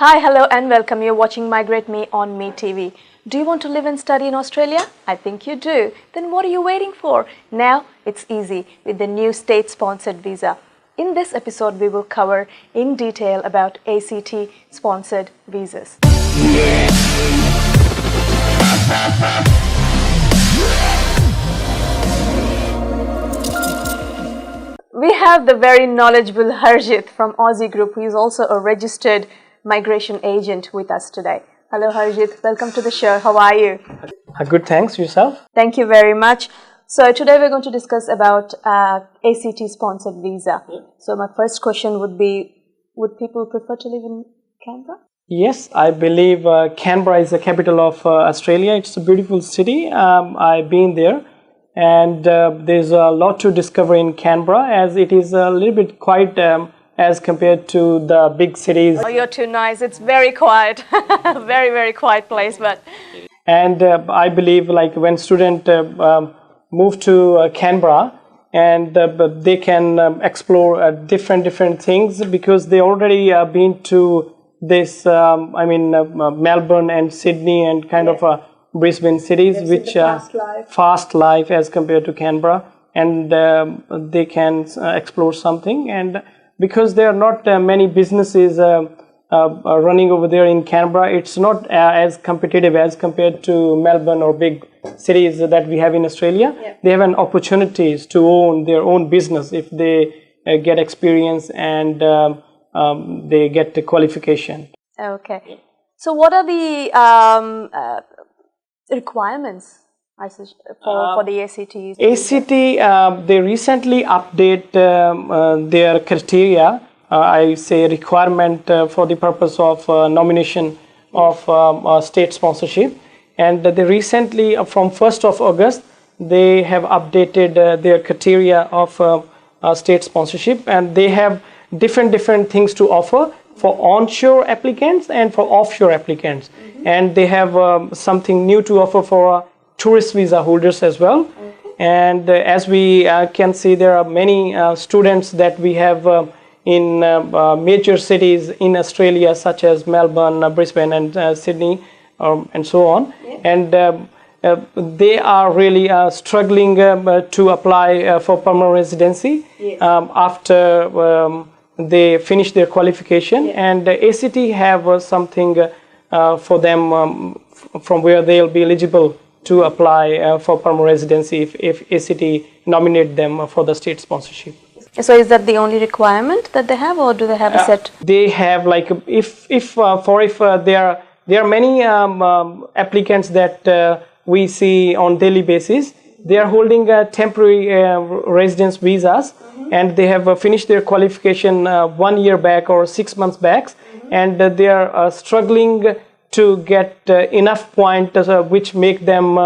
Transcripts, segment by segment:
Hi, hello and welcome. You're watching Migrate Me on Me TV. Do you want to live and study in Australia? I think you do. Then what are you waiting for? Now it's easy with the new state-sponsored visa. In this episode, we will cover in detail about ACT-sponsored visas. We have the very knowledgeable Harjit from Aussizz Group, who is also a registered migration agent with us today. Hello Harjit, welcome to the show. How are you? Good, thanks. Yourself? Thank you very much. So today we're going to discuss about ACT sponsored visa. Yeah. So my first question would be, would people prefer to live in Canberra? Yes, I believe Canberra is the capital of Australia. It's a beautiful city. I've been there, and there's a lot to discover in Canberra, as it is a little bit quite as compared to the big cities. Oh, you're too nice. It's very quiet. Very, very quiet place. And I believe like when students move to Canberra, and they can explore different things, because they already been to this, Melbourne and Sydney and kind of Brisbane cities, which are fast life as compared to Canberra, and they can explore something. And because there are not many businesses running over there in Canberra, it's not as competitive as compared to Melbourne or big cities that we have in Australia. Yeah. They have an opportunities to own their own business if they get experience and they get the qualification. Okay. So what are the requirements for the ACTs? ACT, they recently update their criteria, I say requirement for the purpose of nomination of state sponsorship. And they recently, from 1st of August, they have updated their criteria of state sponsorship, and they have different things to offer for onshore applicants and for offshore applicants. Mm-hmm. And they have something new to offer for tourist visa holders as well. Okay. And as we can see, there are many students that we have in major cities in Australia, such as Melbourne, Brisbane and Sydney, and so on. Yeah. And they are really struggling to apply for permanent residency. Yes. After they finish their qualification. Yeah. And ACT have something for them from where they'll be eligible to apply for permanent residency if ACT nominate them for the state sponsorship. So is that the only requirement that they have, or do they have a set? They have, like, if there are many applicants that we see on daily basis. They are holding temporary residence visas. Mm-hmm. And they have finished their qualification 1 year back or 6 months back. Mm-hmm. And they are struggling to get enough points which make them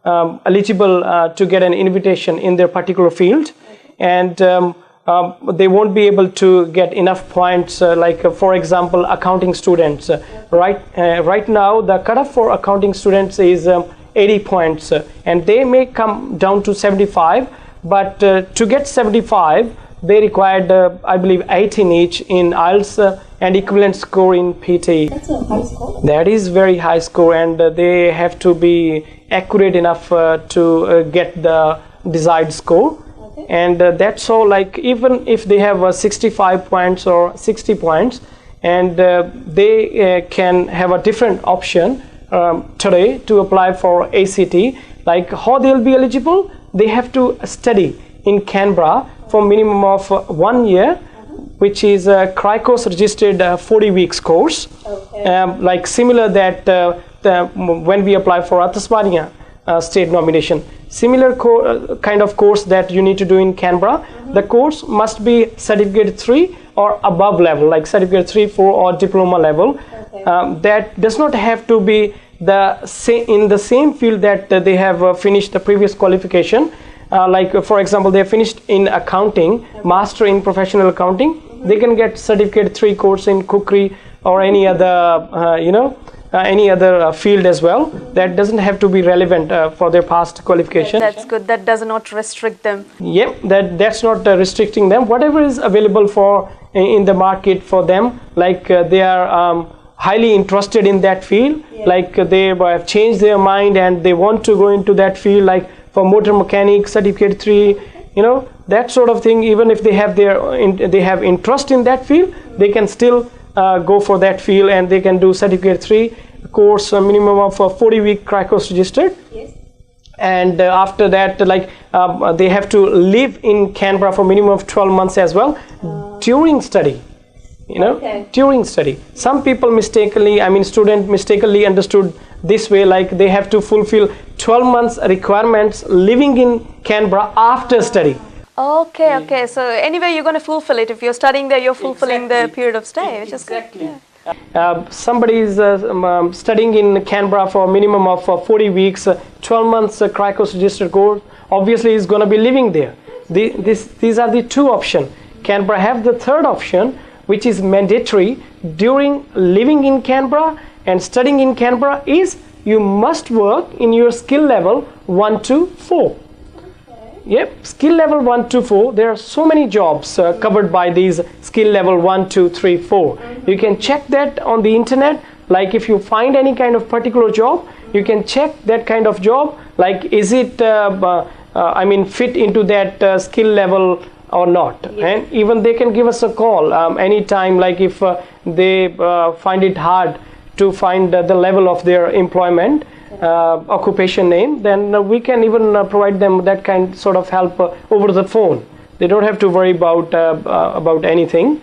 eligible to get an invitation in their particular field. Okay. And they won't be able to get enough points, for example, accounting students. Okay. Right now, the cutoff for accounting students is 80 points, and they may come down to 75, but to get 75, they required, I believe, 18 each in IELTS and equivalent score in PT. That's a high score. That is very high score, and they have to be accurate enough to get the desired score. Okay. And that's all, like, even if they have 65 points or 60 points, and they can have a different option today to apply for ACT. Like, how they'll be eligible? They have to study in Canberra for minimum of 1 year, which is a CRICOS registered 40 weeks course. Okay. Like similar that when we apply for a Tasmania state nomination, similar kind of course that you need to do in Canberra. Mm-hmm. The course must be certificate 3 or above level, like certificate 3, 4 or diploma level. Okay. That does not have to be in the same field that they have finished the previous qualification. For example, they have finished in accounting, okay. Master in professional accounting. Mm-hmm. They can get certificate 3 course in cookery or any other, any other field as well. Mm-hmm. That doesn't have to be relevant for their past qualification. That's good. That does not restrict them. Yep, that's not restricting them. Whatever is available for in the market for them, like they are highly interested in that field, like they have changed their mind and they want to go into that field, like for motor mechanic certificate 3, you know, that sort of thing. Even if they have they have interest in that field, they can still go for that field, and they can do certificate 3 course, a minimum of 40-week crack course registered. Yes. And after that, like they have to live in Canberra for minimum of 12 months as well during study. You know, during study. Some people mistakenly, student mistakenly understood this way, like they have to fulfill 12 months requirements living in Canberra after study. Okay, okay. So anyway, you're going to fulfill it. If you're studying there, you're fulfilling the period of stay, which is good. Yeah. Somebody is studying in Canberra for a minimum of 40 weeks, 12 months crack course registered course. Obviously, is going to be living there. These are the two options. Canberra have the third option, which is mandatory during living in Canberra and studying in Canberra, is you must work in your skill level 1 to 4. Yep, skill level 1 to 4. There are so many jobs covered by these skill level 1, 2, 3, 4. You can check that on the internet. Like if you find any kind of particular job, you can check that kind of job. Like is it fit into that skill level or not? And even they can give us a call anytime. Like if they find it hard to find the level of their employment, occupation name, then we can even provide them that sort of help over the phone. They don't have to worry about anything.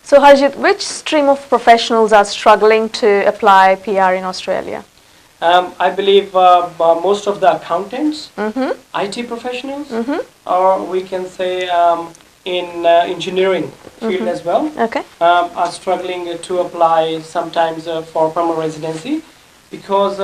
So Harjit, which stream of professionals are struggling to apply PR in Australia? I believe most of the accountants, IT professionals, or we can say in engineering field as well, are struggling to apply sometimes for permanent residency, because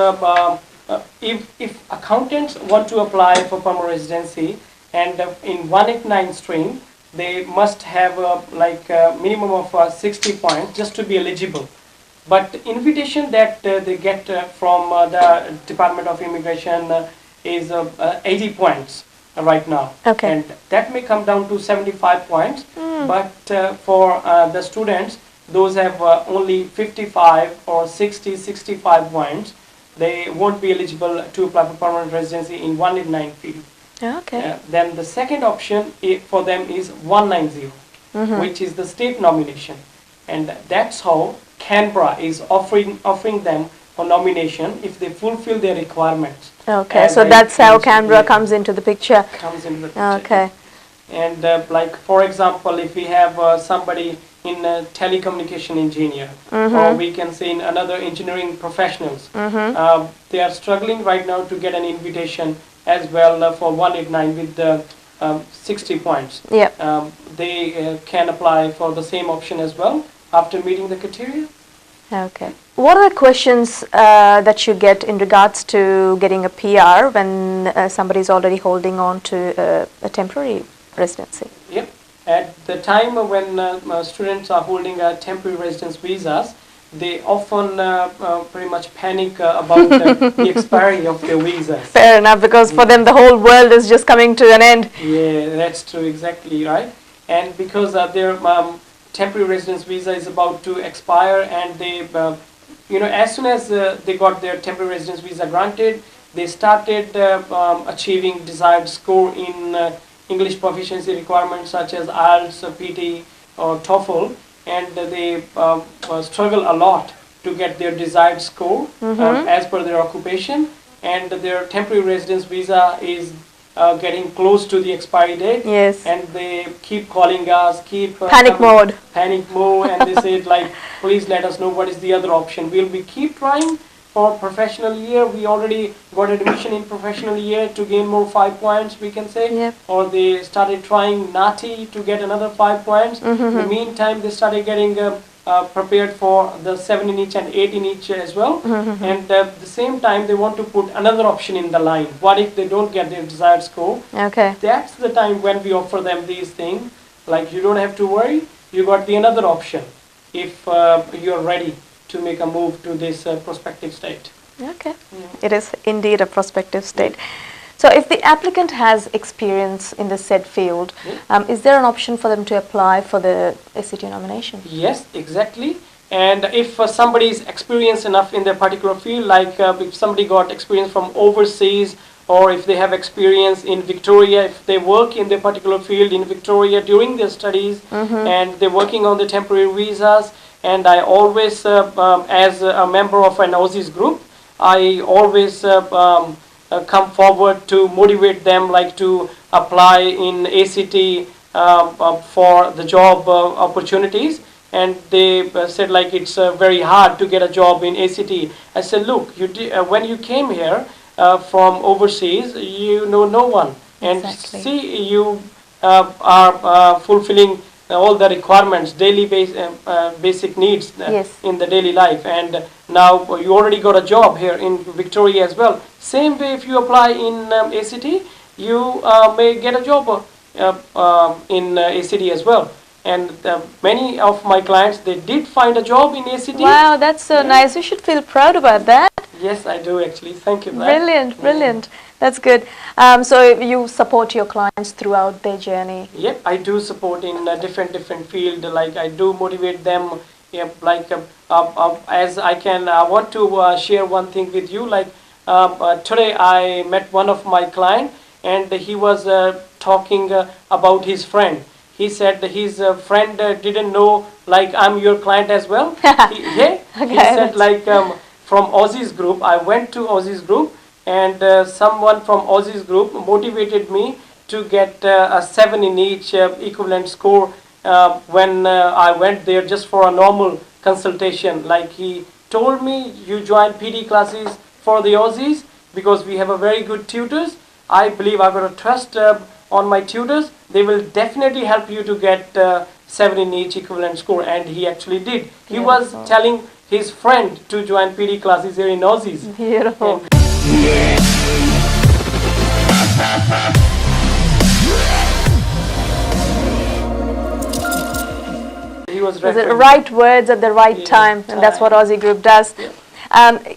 if accountants want to apply for permanent residency and in 189 stream, they must have a minimum of 60 points just to be eligible. But the invitation that they get from the Department of Immigration is 80 points right now. And that may come down to 75 points. But for the students, those have only 55 or 60, 65 points. They won't be eligible to apply for permanent residency in 189 field. Then the second option for them is 190, which is the state nomination. And that's how Canberra is offering them for nomination if they fulfill their requirements. So that's how Canberra comes into the picture. And like for example, if we have somebody in telecommunication engineer, or we can say in another engineering professionals, they are struggling right now to get an invitation as well for 189 with the 60 points. They can apply for the same option as well after meeting the criteria. What are the questions that you get in regards to getting a PR when somebody is already holding on to a temporary residency? At the time when students are holding temporary residence visas, they often pretty much panic about the expiry of their visas. Fair enough, because for them the whole world is just coming to an end. Yeah, that's true, exactly right. And because their temporary residence visa is about to expire, and they, as soon as they got their temporary residence visa granted, they started achieving desired score in English proficiency requirements such as IELTS, PT, or TOEFL, and they struggle a lot to get their desired score as per their occupation, and their temporary residence visa is getting close to the expiry date, and they keep calling us, panic mode, and they say like, please let us know what is the other option. We keep trying for professional year. We already got admission in professional year to gain more 5 points, we can say, or they started trying NATI to get another 5 points. In the meantime, they started getting prepared for the 7 in each and 8 in each as well, and at the same time they want to put another option in the line. What if they don't get their desired score? That's the time when we offer them these things, like, you don't have to worry, you got the another option if you're ready to make a move to this prospective state. It is indeed a prospective state. So if the applicant has experience in the said field, is there an option for them to apply for the ACT nomination? Yes, exactly. And if somebody is experienced enough in their particular field, like if somebody got experience from overseas, or if they have experience in Victoria, if they work in their particular field in Victoria during their studies, and they're working on the temporary visas, and I always, as a member of an Aussizz group, I always come forward to motivate them, like to apply in ACT for the job opportunities. And they said like it's very hard to get a job in ACT. I said, look, when you came here from overseas, you know no one, and see you are fulfilling all the requirements, daily basic needs in the daily life, and now you already got a job here in Victoria as well. Same way, if you apply in ACT, you may get a job in ACT as well. And many of my clients, they did find a job in ACT. Wow, that's so nice. You should feel proud about that. Yes, I do actually. Thank you. Brilliant, brilliant. That's good. So you support your clients throughout their journey? Yep, I do support in different field. Like I do motivate them. Yep, like as I can. I want to share one thing with you. Like today, I met one of my client, and he was talking about his friend. He said that his friend didn't know, like, I'm your client as well. He said, like, from Aussizz group, I went to Aussizz group, and someone from Aussizz group motivated me to get a 7 in each equivalent score when I went there just for a normal consultation. Like, he told me, you join PD classes for the Aussizz because we have a very good tutors. I believe I've got to trust on my tutors. They will definitely help you to get 7 in each equivalent score, and he actually did. He was telling his friend to join PD classes here in Aussizz. Beautiful. He was the right words at the right time, and that's what Aussizz Group does.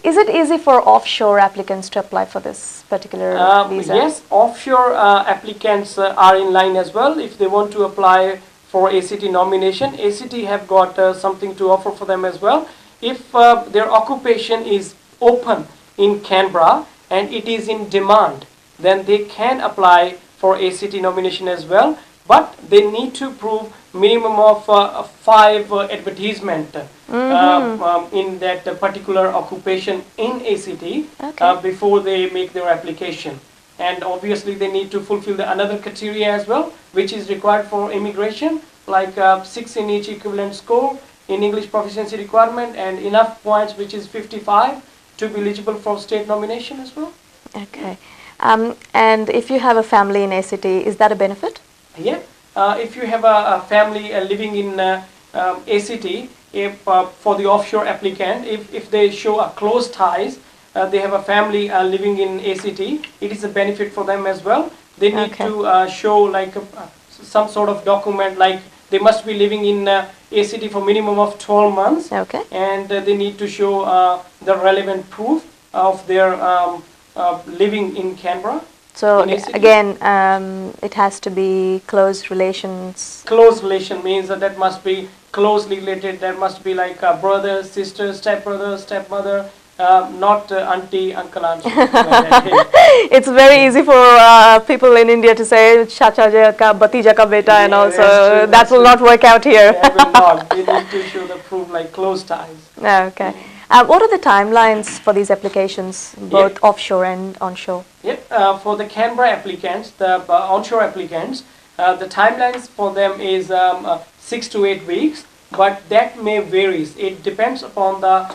Is it easy for offshore applicants to apply for this particular visa? Yes, offshore applicants are in line as well. If they want to apply for ACT nomination, ACT have got something to offer for them as well. If their occupation is open in Canberra and it is in demand, then they can apply for ACT nomination as well. But they need to prove minimum of 5 advertisement in that particular occupation in ACT before they make their application. And obviously they need to fulfill another criteria as well, which is required for immigration, like 6 in each equivalent score in English proficiency requirement, and enough points, which is 55, to be eligible for state nomination as well. Okay. And if you have a family in ACT, is that a benefit? Yeah, if you have a family living in ACT, if for the offshore applicant, if they show a close ties, they have a family living in ACT, it is a benefit for them as well. They need to show like some sort of document, like they must be living in ACT for minimum of 12 months, and they need to show the relevant proof of their living in Canberra. So again, it has to be close relations. Close relation means that must be closely related. There must be like brother, sister, stepbrother, stepmother, not auntie, uncle, aunt. It's very easy for people in India to say chacha ka batija ka beta, and also that will not work out here. Yeah, will not. They need to show the proof like close ties. Okay. What are the timelines for these applications, both offshore and onshore? Yep. For the Canberra applicants, the onshore applicants, the timelines for them is 6 to 8 weeks, but that may varies. It depends upon the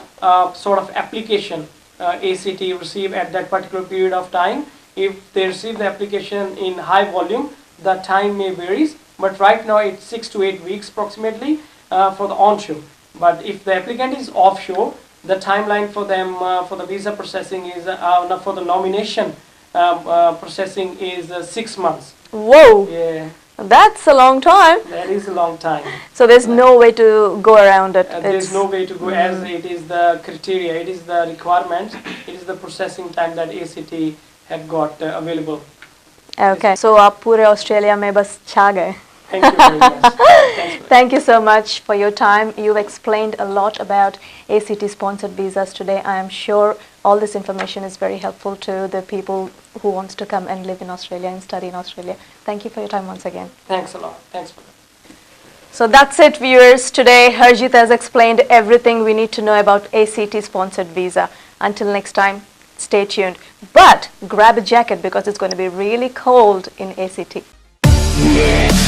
sort of application ACT receive at that particular period of time. If they receive the application in high volume, the time may varies, but right now it's 6 to 8 weeks approximately for the onshore. But if the applicant is offshore, the timeline for them for the visa processing is for the nomination processing is 6 months. Whoa! Yeah. That's a long time. That is a long time. So there's no way to go around it. There's no way to go, as it is the criteria, it is the requirement, it is the processing time that ACT have got available. Okay, so आप पूरे Australia में बस छा गए. Thank you very much. Thank you so much for your time. You've explained a lot about ACT sponsored visas today. I am sure all this information is very helpful to the people who wants to come and live in Australia and study in Australia. Thank you for your time once again. Thanks a lot. Thanks for that. So that's it, viewers. Today Harjit has explained everything we need to know about ACT sponsored visa. Until next time, stay tuned. But grab a jacket because it's going to be really cold in ACT. Yeah.